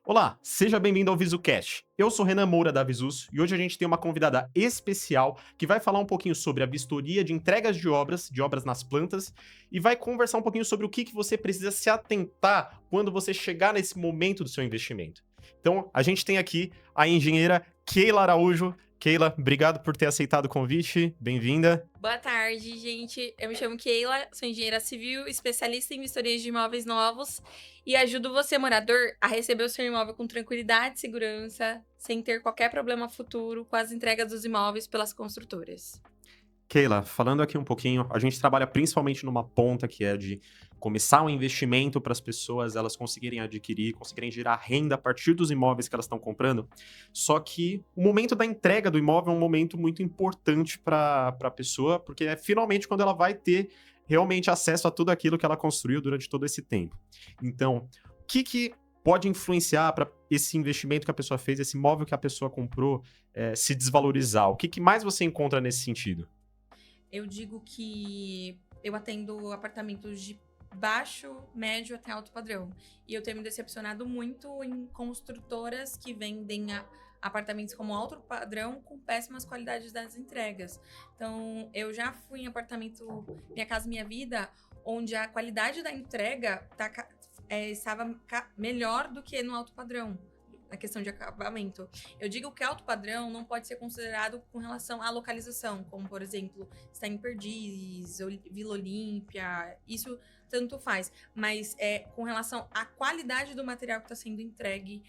Olá, seja bem-vindo ao VisuCast. Eu sou Renan Moura da Visus e hoje a gente tem uma convidada especial que vai falar um pouquinho sobre a vistoria de entregas de obras nas plantas, e vai conversar um pouquinho sobre o que você precisa se atentar quando você chegar nesse momento do seu investimento. Então, a gente tem aqui a engenheira Keila Araújo. Keila, obrigado por ter aceitado o convite. Bem-vinda. Boa tarde, gente. Eu me chamo Keila, sou engenheira civil, especialista em vistorias de imóveis novos e ajudo você, morador, a receber o seu imóvel com tranquilidade e segurança, sem ter qualquer problema futuro com as entregas dos imóveis pelas construtoras. Keila, falando aqui um pouquinho, a gente trabalha principalmente numa ponta que é de começar um investimento para as pessoas elas conseguirem adquirir, conseguirem gerar renda a partir dos imóveis que elas estão comprando. Só que o momento da entrega do imóvel é um momento muito importante para a pessoa, porque é finalmente quando ela vai ter realmente acesso a tudo aquilo que ela construiu durante todo esse tempo. Então, o que pode influenciar para esse investimento que a pessoa fez, esse imóvel que a pessoa comprou, se desvalorizar? O que mais você encontra nesse sentido? Eu digo que eu atendo apartamentos de baixo, médio até alto padrão. E eu tenho me decepcionado muito em construtoras que vendem apartamentos como alto padrão com péssimas qualidades das entregas. Então, eu já fui em apartamento Minha Casa Minha Vida, onde a qualidade da entrega estava melhor do que no alto padrão. Na questão de acabamento. Eu digo que alto padrão não pode ser considerado com relação à localização, como, por exemplo, está em Perdizes, Vila Olímpia, isso tanto faz. Mas com relação à qualidade do material que está sendo entregue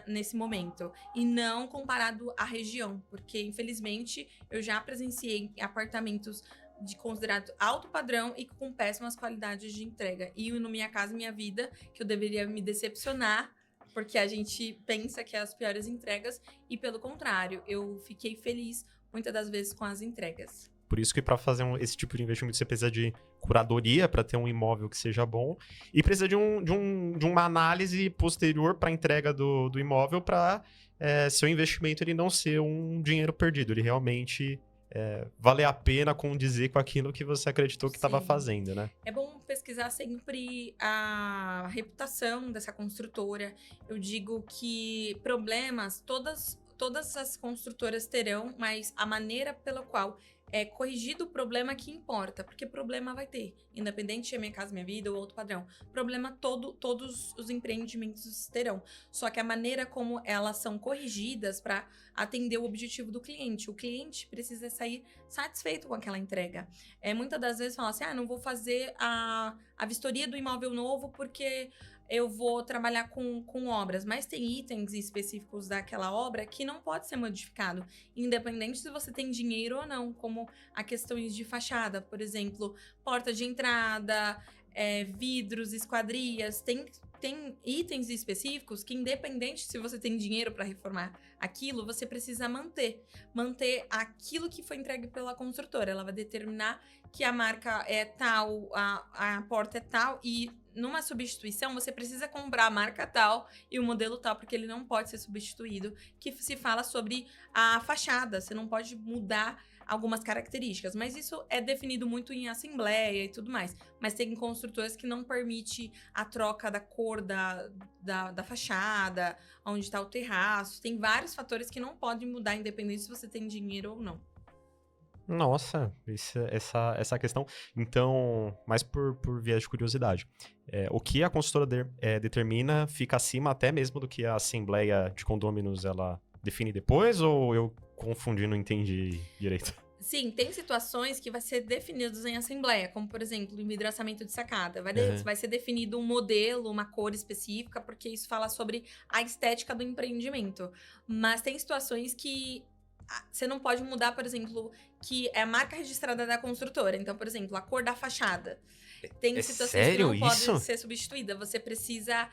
nesse momento. E não comparado à região, porque, infelizmente, eu já presenciei apartamentos de considerado alto padrão e com péssimas qualidades de entrega. E no Minha Casa Minha Vida, que eu deveria me decepcionar, porque a gente pensa que é as piores entregas e, pelo contrário, eu fiquei feliz muitas das vezes com as entregas. Por isso que para fazer esse tipo de investimento você precisa de curadoria para ter um imóvel que seja bom, e precisa de uma análise posterior para a entrega do imóvel, para seu investimento ele não ser um dinheiro perdido, ele realmente valer a pena condizer com aquilo que você acreditou que estava Sim. fazendo, né? É bom pesquisar sempre a reputação dessa construtora. Eu digo que problemas todas as construtoras terão, mas a maneira pela qual é corrigido o problema que importa, porque problema vai ter, independente se é Minha Casa Minha Vida ou outro padrão. Problema todos os empreendimentos terão. Só que a maneira como elas são corrigidas para atender o objetivo do cliente. O cliente precisa sair satisfeito com aquela entrega. Muitas das vezes fala assim, não vou fazer a vistoria do imóvel novo porque eu vou trabalhar com obras, mas tem itens específicos daquela obra que não pode ser modificado, independente se você tem dinheiro ou não, como a questões de fachada, por exemplo, porta de entrada, vidros, esquadrias, tem itens específicos que, independente se você tem dinheiro para reformar aquilo, você precisa manter aquilo que foi entregue pela construtora. Ela vai determinar que a marca é tal, a porta é tal, e numa substituição você precisa comprar a marca tal e o modelo tal, porque ele não pode ser substituído, que se fala sobre a fachada, você não pode mudar algumas características, mas isso é definido muito em assembleia e tudo mais. Mas tem construtoras que não permite a troca da cor da fachada, onde está o terraço. Tem vários fatores que não podem mudar, independente se você tem dinheiro ou não. Nossa, essa questão. Então, mais por viés de curiosidade, o que a consultora determina fica acima até mesmo do que a assembleia de condôminos ela define depois, ou eu confundi, não entendi direito? Sim, tem situações que vai ser definidos em assembleia, como, por exemplo, envidraçamento de sacada. Aham. Vai ser definido um modelo, uma cor específica, porque isso fala sobre a estética do empreendimento. Mas tem situações que você não pode mudar, por exemplo, que é a marca registrada da construtora. Então, por exemplo, a cor da fachada. Tem É situações que sério não pode isso? ser substituída. Você precisa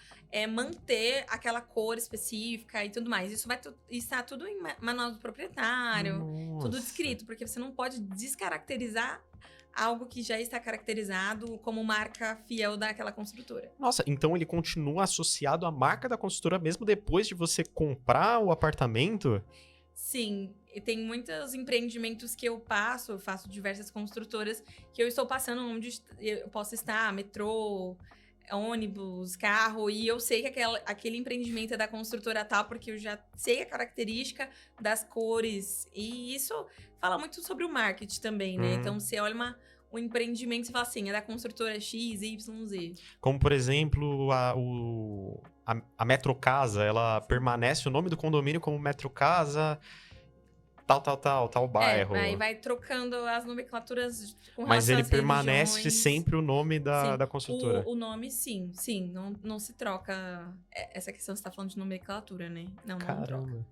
manter aquela cor específica e tudo mais. Isso vai estar tudo em manual do proprietário, tudo Nossa. descrito, porque você não pode descaracterizar algo que já está caracterizado como marca fiel daquela construtora. Nossa, então ele continua associado à marca da consultora mesmo depois de você comprar o apartamento? Sim, e tem muitos empreendimentos que eu faço diversas construtoras, que eu estou passando onde eu posso estar, metrô, ônibus, carro, e eu sei que aquele empreendimento é da construtora tal, porque eu já sei a característica das cores. E isso fala muito sobre o marketing também, né? Então, você olha um empreendimento e fala assim, é da construtora X, Y, Z. Como, por exemplo, a Metrocasa, ela permanece o nome do condomínio como Metrocasa, tal bairro. Aí vai trocando as nomenclaturas com Mas relação ele às permanece regiões. sempre o nome Sim, da construtora. o nome sim, não se troca. Essa questão você tá falando de nomenclatura, né? Não troca. Caramba.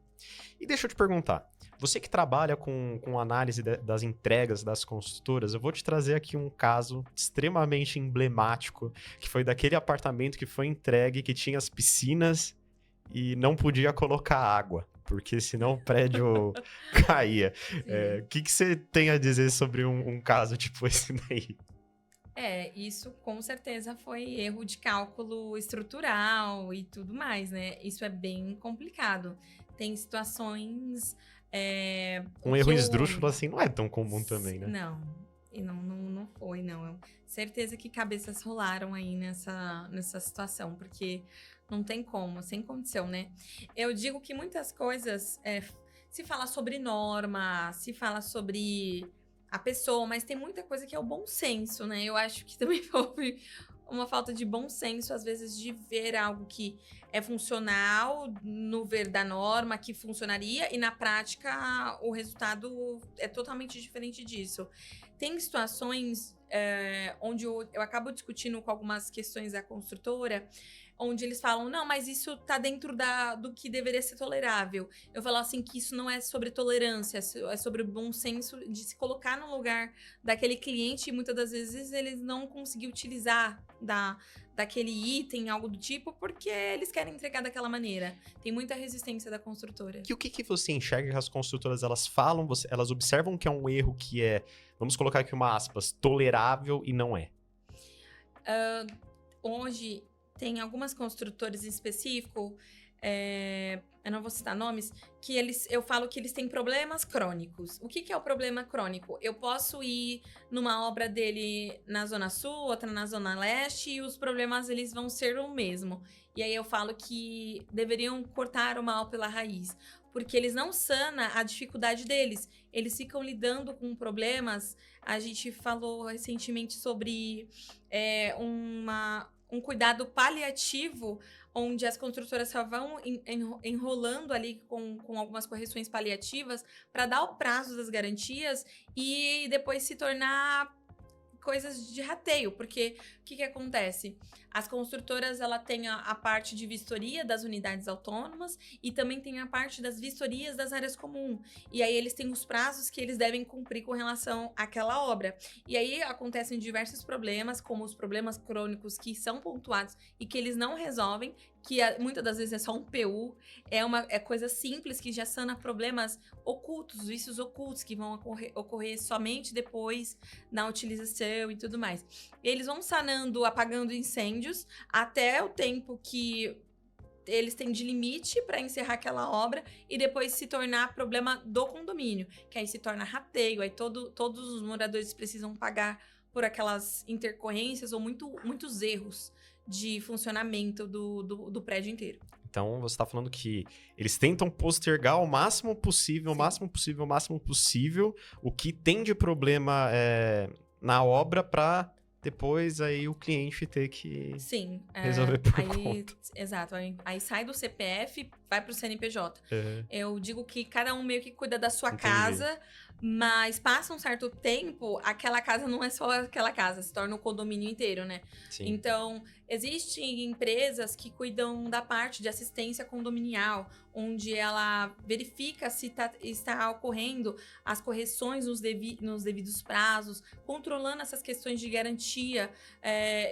E deixa eu te perguntar, você que trabalha com análise das entregas das construtoras, eu vou te trazer aqui um caso extremamente emblemático, que foi daquele apartamento que foi entregue, que tinha as piscinas e não podia colocar água, porque senão o prédio caía. O que você tem a dizer sobre um caso tipo esse daí? Isso com certeza foi erro de cálculo estrutural e tudo mais, né? Isso é bem complicado. Tem situações. Um erro esdrúxulo assim não é tão comum também, né? Não, e não foi, não. Certeza que cabeças rolaram aí nessa situação, porque não tem como, sem condição, né? Eu digo que muitas coisas, se fala sobre norma, se fala sobre a pessoa, mas tem muita coisa que é o bom senso, né? Eu acho que também houve uma falta de bom senso, às vezes, de ver algo que é funcional no ver da norma, que funcionaria, e na prática o resultado é totalmente diferente disso. Tem situações onde eu acabo discutindo com algumas questões da construtora, onde eles falam, não, mas isso tá dentro do que deveria ser tolerável. Eu falo assim, que isso não é sobre tolerância, é sobre o bom senso de se colocar no lugar daquele cliente, e muitas das vezes eles não conseguiram utilizar daquele item, algo do tipo, porque eles querem entregar daquela maneira. Tem muita resistência da construtora. E o que você enxerga que as construtoras, elas falam, elas observam que é um erro que é, vamos colocar aqui uma aspas, tolerável e não é? Hoje, tem algumas construtoras em específico, eu não vou citar nomes, que eu falo que eles têm problemas crônicos. O que é o problema crônico? Eu posso ir numa obra dele na Zona Sul, outra na Zona Leste, e os problemas eles vão ser o mesmo. E aí eu falo que deveriam cortar o mal pela raiz, porque eles não sanam a dificuldade deles. Eles ficam lidando com problemas. A gente falou recentemente sobre um cuidado paliativo, onde as construtoras só vão enrolando ali com algumas correções paliativas para dar o prazo das garantias e depois se tornar coisas de rateio, porque o que acontece? As construtoras, ela tem a parte de vistoria das unidades autônomas e também tem a parte das vistorias das áreas comuns. E aí eles têm os prazos que eles devem cumprir com relação àquela obra. E aí acontecem diversos problemas, como os problemas crônicos que são pontuados e que eles não resolvem, que muitas das vezes é só um PU, é coisa simples que já sana problemas ocultos, vícios ocultos que vão ocorrer somente depois da utilização e tudo mais. Eles vão sanando, apagando incêndios até o tempo que eles têm de limite para encerrar aquela obra e depois se tornar problema do condomínio, que aí se torna rateio, aí todos os moradores precisam pagar por aquelas intercorrências ou muitos erros de funcionamento do prédio inteiro. Então, você está falando que eles tentam postergar o máximo possível, o que tem de problema na obra para depois aí o cliente ter que resolver por conta. Exato. Aí sai do CPF, vai para o CNPJ. Uhum. Eu digo que cada um meio que cuida da sua casa, mas passa um certo tempo, aquela casa não é só aquela casa, se torna o condomínio inteiro, né? Sim. Então, existem empresas que cuidam da parte de assistência condominial, onde ela verifica se está ocorrendo as correções nos devidos prazos, controlando essas questões de garantia.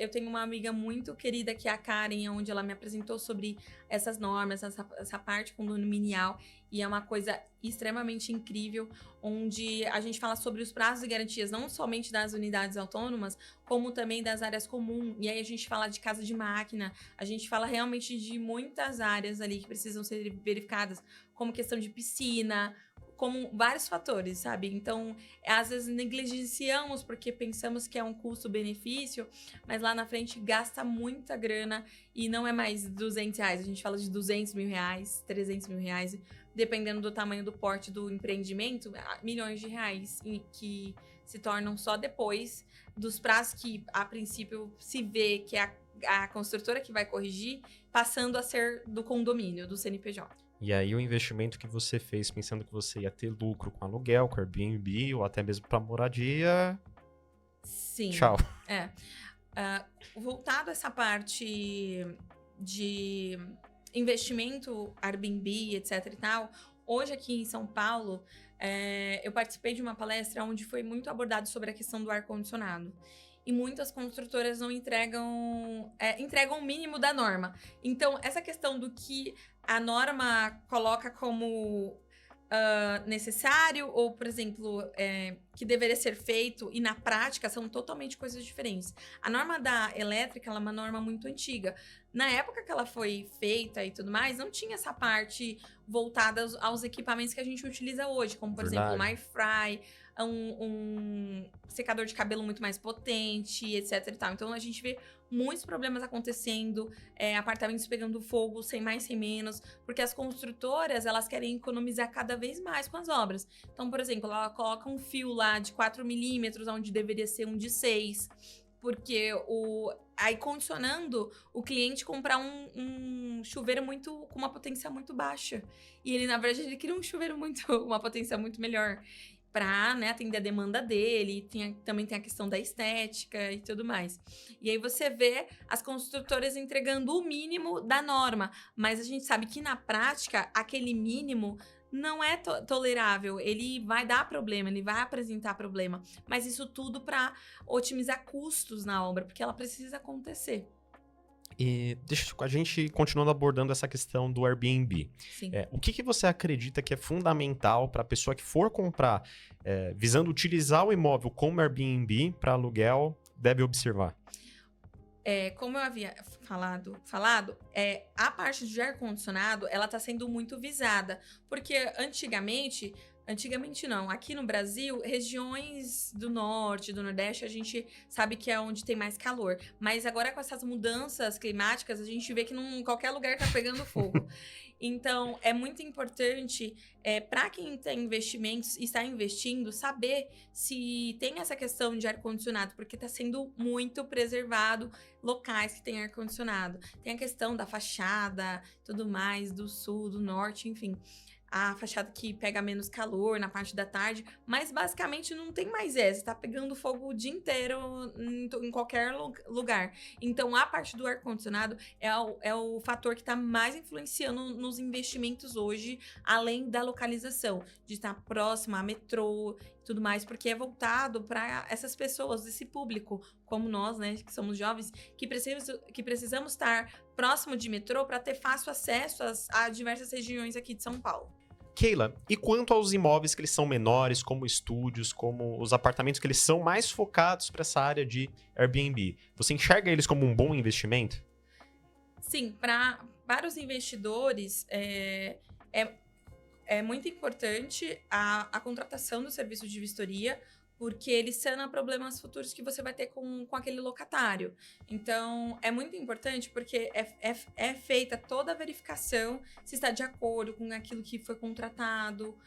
Eu tenho uma amiga muito querida, que é a Karen, onde ela me apresentou sobre essas normas, essa parte condominial, e é uma coisa extremamente incrível, onde a gente fala sobre os prazos e garantias, não somente das unidades autônomas, como também das áreas comuns. E aí a gente fala de casa de máquina, a gente fala realmente de muitas áreas ali que precisam ser verificadas, como questão de piscina, como vários fatores, sabe? Então, às vezes negligenciamos porque pensamos que é um custo-benefício, mas lá na frente gasta muita grana e não é mais R$ 200. A gente fala de R$ 200.000, R$ 300.000, dependendo do tamanho do porte do empreendimento, milhões de reais que se tornam só depois dos prazos que, a princípio, se vê que é a construtora que vai corrigir, passando a ser do condomínio, do CNPJ. E aí o investimento que você fez pensando que você ia ter lucro com aluguel, com Airbnb ou até mesmo para moradia, sim. Tchau. Voltado a essa parte de investimento, Airbnb, etc e tal, hoje aqui em São Paulo, eu participei de uma palestra onde foi muito abordado sobre a questão do ar-condicionado. E muitas construtoras não entregam o mínimo da norma. Então, essa questão do que a norma coloca como necessário ou, por exemplo, que deveria ser feito e na prática são totalmente coisas diferentes. A norma da elétrica ela é uma norma muito antiga. Na época que ela foi feita e tudo mais, não tinha essa parte voltada aos equipamentos que a gente utiliza hoje, como, por exemplo, o MyFry, um secador de cabelo muito mais potente, etc e tal. Então, a gente vê muitos problemas acontecendo, apartamentos pegando fogo, sem mais, sem menos, porque as construtoras, elas querem economizar cada vez mais com as obras. Então, por exemplo, ela coloca um fio lá de 4 milímetros, onde deveria ser um de 6, porque aí condicionando o cliente comprar um chuveiro com uma potência muito baixa. E ele, na verdade, ele queria um chuveiro uma potência muito melhor para, né, atender a demanda dele. Também tem a questão da estética e tudo mais. E aí você vê as construtoras entregando o mínimo da norma, mas a gente sabe que na prática aquele mínimo não é tolerável, ele vai dar problema, ele vai apresentar problema, mas isso tudo para otimizar custos na obra, porque ela precisa acontecer. E a gente continuando abordando essa questão do Airbnb. Sim. O que você acredita que é fundamental para a pessoa que for comprar, visando utilizar o imóvel como Airbnb para aluguel, deve observar? Como eu havia falado, a parte de ar-condicionado, ela está sendo muito visada, porque antigamente não, aqui no Brasil, regiões do norte, do nordeste, a gente sabe que é onde tem mais calor, mas agora com essas mudanças climáticas, a gente vê que qualquer lugar tá pegando fogo. Então, é muito importante para quem tem investimentos e está investindo, saber se tem essa questão de ar-condicionado, porque está sendo muito preservado locais que têm ar-condicionado. Tem a questão da fachada, tudo mais, do sul, do norte, enfim. A fachada que pega menos calor na parte da tarde, mas basicamente não tem mais essa, tá pegando fogo o dia inteiro em qualquer lugar. Então, a parte do ar-condicionado é o fator que tá mais influenciando nos investimentos hoje, além da localização, de estar próximo a metrô e tudo mais, porque é voltado para essas pessoas, esse público, como nós, né, que somos jovens, que precisamos estar próximo de metrô para ter fácil acesso a diversas regiões aqui de São Paulo. Keila, e quanto aos imóveis que eles são menores, como estúdios, como os apartamentos que eles são mais focados para essa área de Airbnb, você enxerga eles como um bom investimento? Sim, para os investidores, é muito importante a contratação do serviço de vistoria, porque ele sana problemas futuros que você vai ter com aquele locatário. Então, é muito importante porque é feita toda a verificação se está de acordo com aquilo que foi contratado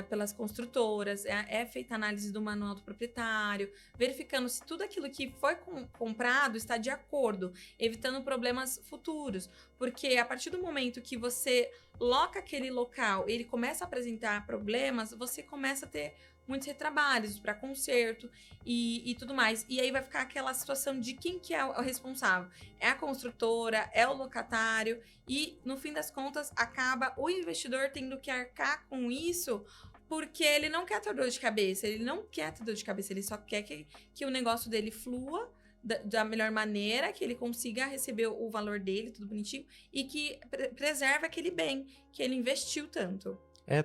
pelas construtoras, é feita a análise do manual do proprietário, verificando se tudo aquilo que foi comprado está de acordo, evitando problemas futuros. Porque a partir do momento que você loca aquele local e ele começa a apresentar problemas, você começa a ter muitos retrabalhos para conserto e tudo mais. E aí vai ficar aquela situação de quem que é o responsável. É a construtora, é o locatário e, no fim das contas, acaba o investidor tendo que arcar com isso porque ele não quer ter dor de cabeça. Ele não quer ter dor de cabeça, ele só quer que o negócio dele flua da melhor maneira, que ele consiga receber o valor dele, tudo bonitinho, e que preserve aquele bem que ele investiu tanto.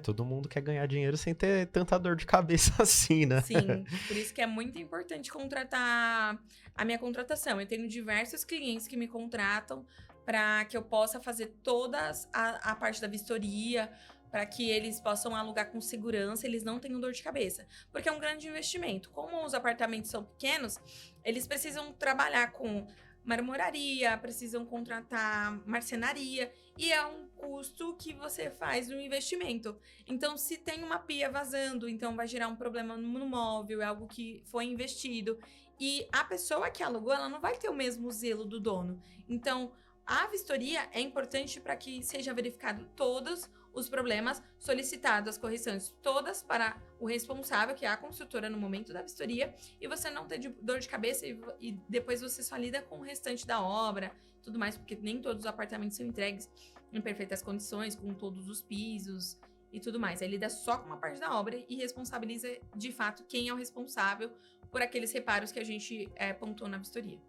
Todo mundo quer ganhar dinheiro sem ter tanta dor de cabeça assim, né? Sim, por isso que é muito importante contratar a minha contratação. Eu tenho diversos clientes que me contratam para que eu possa fazer toda a parte da vistoria, para que eles possam alugar com segurança, eles não tenham dor de cabeça. Porque é um grande investimento. Como os apartamentos são pequenos, eles precisam trabalhar com marmoraria, precisam contratar marcenaria, e é um custo que você faz no investimento. Então, se tem uma pia vazando, então vai gerar um problema no móvel, é algo que foi investido. E a pessoa que alugou, ela não vai ter o mesmo zelo do dono. Então, a vistoria é importante para que seja verificado todos os problemas, solicitadas as correções todas para o responsável, que é a construtora no momento da vistoria, e você não ter dor de cabeça e depois você só lida com o restante da obra, tudo mais, porque nem todos os apartamentos são entregues em perfeitas condições, com todos os pisos e tudo mais. Aí lida só com uma parte da obra e responsabiliza de fato quem é o responsável por aqueles reparos que a gente pontuou na vistoria.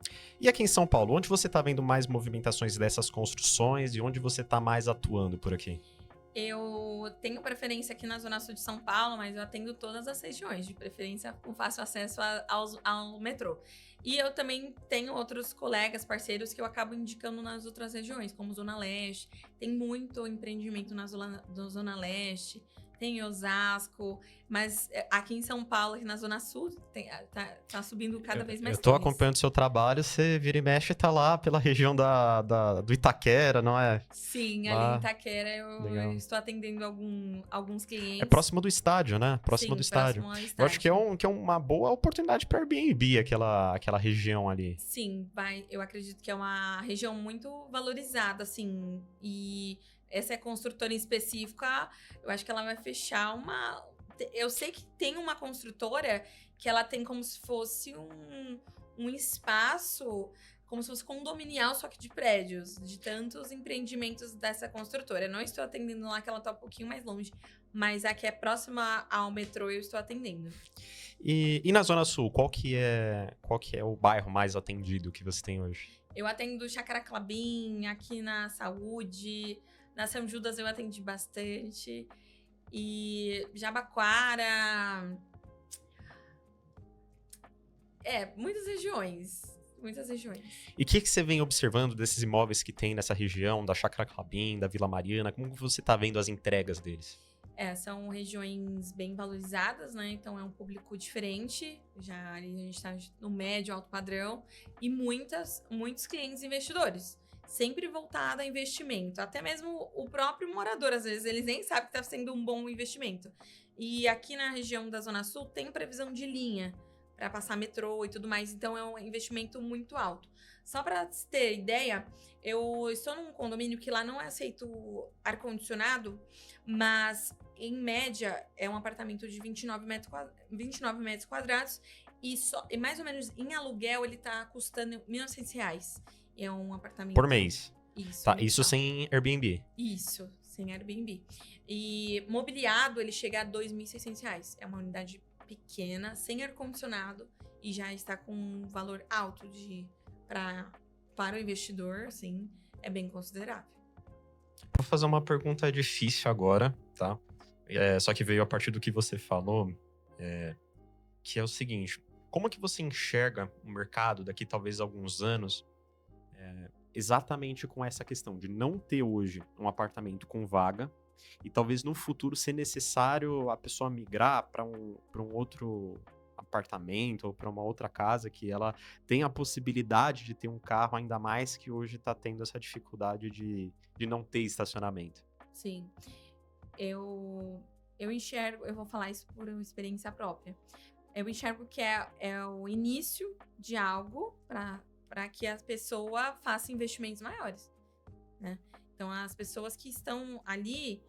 E aqui em São Paulo, onde você está vendo mais movimentações dessas construções e onde você está mais atuando por aqui? Eu tenho preferência aqui na Zona Sul de São Paulo, mas eu atendo todas as regiões, de preferência com fácil acesso ao metrô. E eu também tenho outros colegas, parceiros, que eu acabo indicando nas outras regiões, como Zona Leste. Tem muito empreendimento na Zona Leste, tem Osasco, mas aqui em São Paulo, aqui na Zona Sul, tá subindo cada vez mais. Eu tô acompanhando o seu trabalho, você vira e mexe e tá lá pela região do Itaquera, não é? Sim, lá, ali em Itaquera eu estou atendendo alguns clientes. É próximo do estádio, né? Próximo Sim, do estádio. Próximo ao estádio. Eu acho que é uma boa oportunidade para Airbnb, aquela região ali. Sim, eu acredito que é uma região muito valorizada, assim, e essa construtora em específica, eu acho que ela vai fechar uma... Eu sei que tem uma construtora que ela tem como se fosse um espaço, como se fosse condominial, só que de prédios, de tantos empreendimentos dessa construtora. Eu não estou atendendo lá, que ela está um pouquinho mais longe, mas a que é próxima ao metrô eu estou atendendo. E na Zona Sul, qual que é o bairro mais atendido que você tem hoje? Eu atendo Chácara Clabin, aqui na Saúde, na São Judas eu atendi bastante. E Jabaquara. Muitas regiões. Muitas regiões. E o que você vem observando desses imóveis que tem nessa região, da Chácara Clabin, da Vila Mariana? Como você tá vendo as entregas deles? São regiões bem valorizadas, né? Então é um público diferente. Já ali a gente tá no médio, alto padrão. E muitos clientes investidores. Sempre voltada a investimento. Até mesmo o próprio morador, às vezes, eles nem sabem que está sendo um bom investimento. E aqui na região da Zona Sul tem previsão de linha para passar metrô e tudo mais. Então é um investimento muito alto. Só para ter ideia, eu estou num condomínio que lá não é aceito ar-condicionado, mas em média é um apartamento de 29 metros quadrados e mais ou menos em aluguel ele está custando R$1.900. É um apartamento... Por mês? Isso. Tá, isso sem Airbnb? Isso, sem Airbnb. E mobiliado, ele chega a R$2.600. É uma unidade pequena, sem ar-condicionado, e já está com um valor alto para o investidor, assim, é bem considerável. Vou fazer uma pergunta difícil agora, tá? Só que veio a partir do que você falou, que é o seguinte: como que você enxerga o mercado daqui talvez alguns anos, exatamente com essa questão de não ter hoje um apartamento com vaga e talvez no futuro ser necessário a pessoa migrar para um outro apartamento ou para uma outra casa que ela tenha a possibilidade de ter um carro, ainda mais que hoje está tendo essa dificuldade de não ter estacionamento? Sim. Eu enxergo, eu vou falar isso por experiência própria. Eu enxergo que é o início de algo para que a pessoa faça investimentos maiores, né? Então, as pessoas que estão ali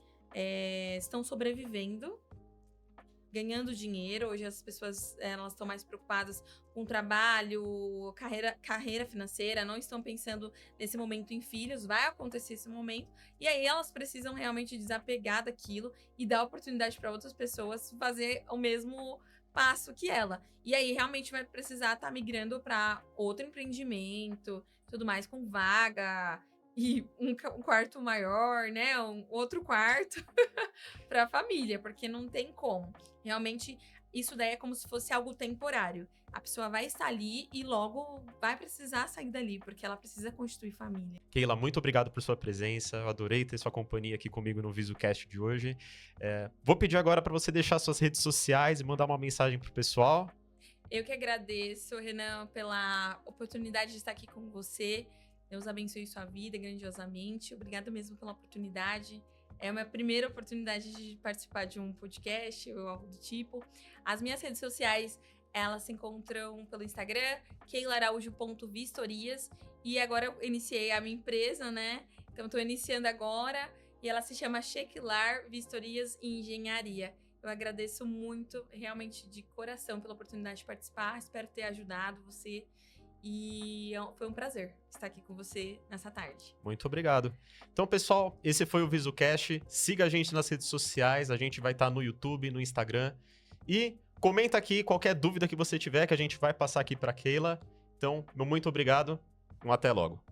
estão sobrevivendo, ganhando dinheiro. Hoje as pessoas elas estão mais preocupadas com trabalho, carreira financeira, não estão pensando nesse momento em filhos. Vai acontecer esse momento e aí elas precisam realmente desapegar daquilo e dar oportunidade para outras pessoas fazer o mesmo passo que ela. E aí realmente vai precisar estar migrando para outro empreendimento, tudo mais, com vaga e um quarto maior, né? Um outro quarto para a família, porque não tem como. Realmente, isso daí é como se fosse algo temporário. A pessoa vai estar ali e logo vai precisar sair dali, porque ela precisa constituir família. Keila, muito obrigado por sua presença. Eu adorei ter sua companhia aqui comigo no VisuCast de hoje. Vou pedir agora para você deixar suas redes sociais e mandar uma mensagem pro pessoal. Eu que agradeço, Renan, pela oportunidade de estar aqui com você. Deus abençoe sua vida grandiosamente. Obrigada mesmo pela oportunidade. É a minha primeira oportunidade de participar de um podcast ou algo do tipo. As minhas redes sociais, elas se encontram pelo Instagram, keilaraújo.vistorias. E agora eu iniciei a minha empresa, né? Então, estou iniciando agora. E ela se chama Shekilar Vistorias e Engenharia. Eu agradeço muito, realmente, de coração, pela oportunidade de participar. Espero ter ajudado você. E foi um prazer estar aqui com você nessa tarde. Muito obrigado. Então, pessoal, esse foi o VisuCast. Siga a gente nas redes sociais. A gente vai estar no YouTube, no Instagram. E comenta aqui qualquer dúvida que você tiver, que a gente vai passar aqui para Keila. Então, meu muito obrigado. Até logo.